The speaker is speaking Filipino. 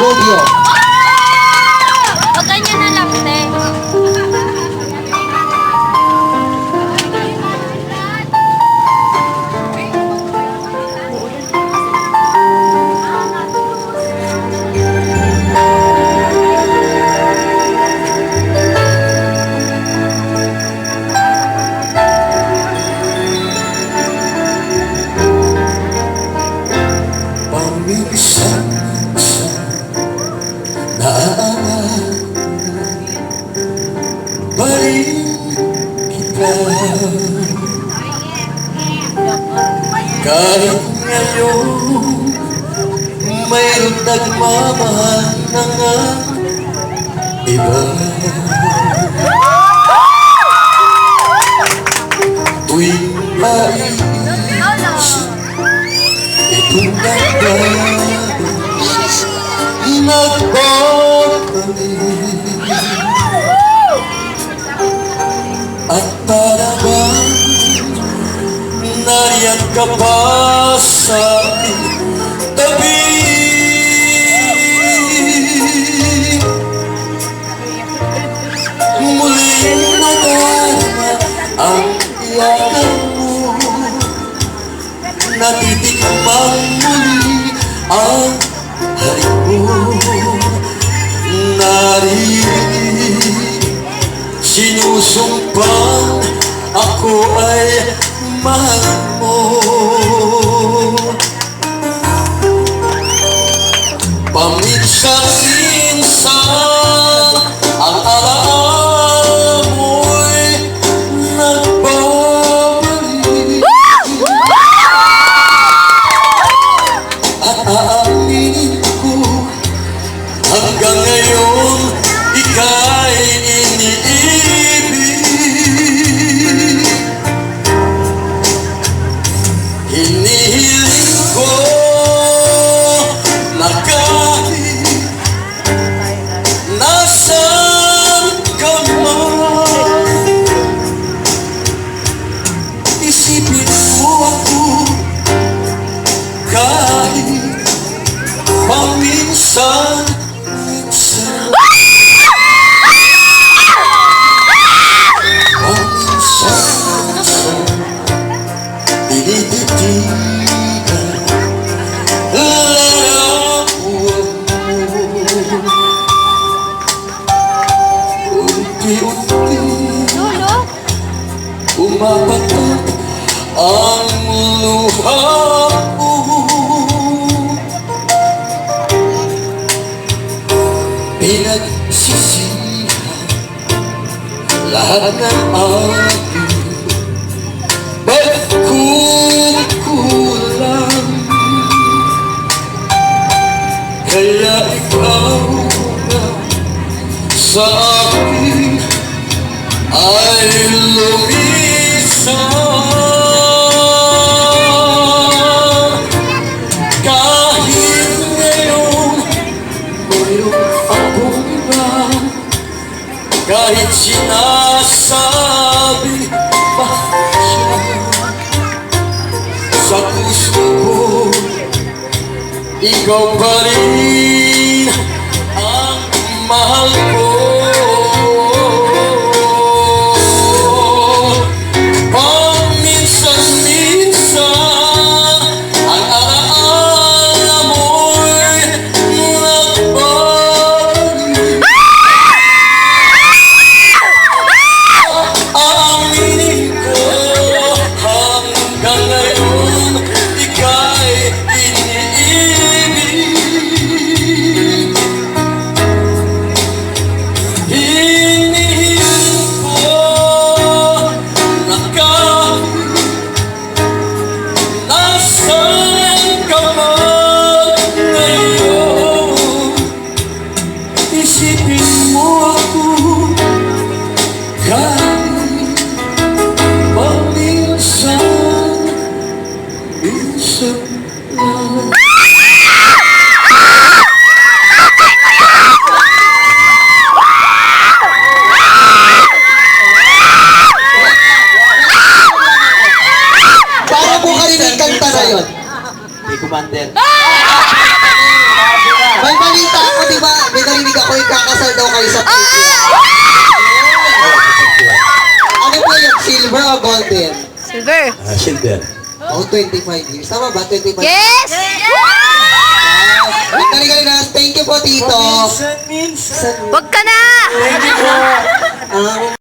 Studio. Huwag ganyan na lang, te. Paminsan naaalala pa rin kita. Kahit ngayon mayroon nagmamahal na nga iba. Tuwing maiisip itong nagbago, nagbabalik, at para bang nariyan ka pa sa aking tabi. Muling nadarama ang iyakan mo, natitikmang muli ang halik mo. Naririnig, sinusumpang ako ay mahal mo. Paminsan-minsan ang alaala mo'y nagbabalik, at aaminin ko hanggang ngayon ika'y iniibig. Hinihiling ko na kahit nasaan ka man, isipin mo ako kahit paminsan-minsan. Paminsan-minsan tinititigan larawan mo. Unti-unti umapatak ang luha mo. Pinagsisihan lahat ng aking pagkukulang, kaya ikaw na sa akin ay lumisan. Kahit ngayon mayroon akong iba, kahit sinasabi pa siya, sa puso ko ikaw pa rin ang mahal ko. Paminsan-minsan ang alaala mo'y nagbabalik, aaminin ko hanggang ngayon ika'y iniibig. kasal daw kayo sa Ano po yung silver o golden? Silver. Silver. Oh, 25 years. Tama ba? 25 years. Yes! Ang galing-galing na. Thank you po, Tito. Minsan. Wag ka na! Ang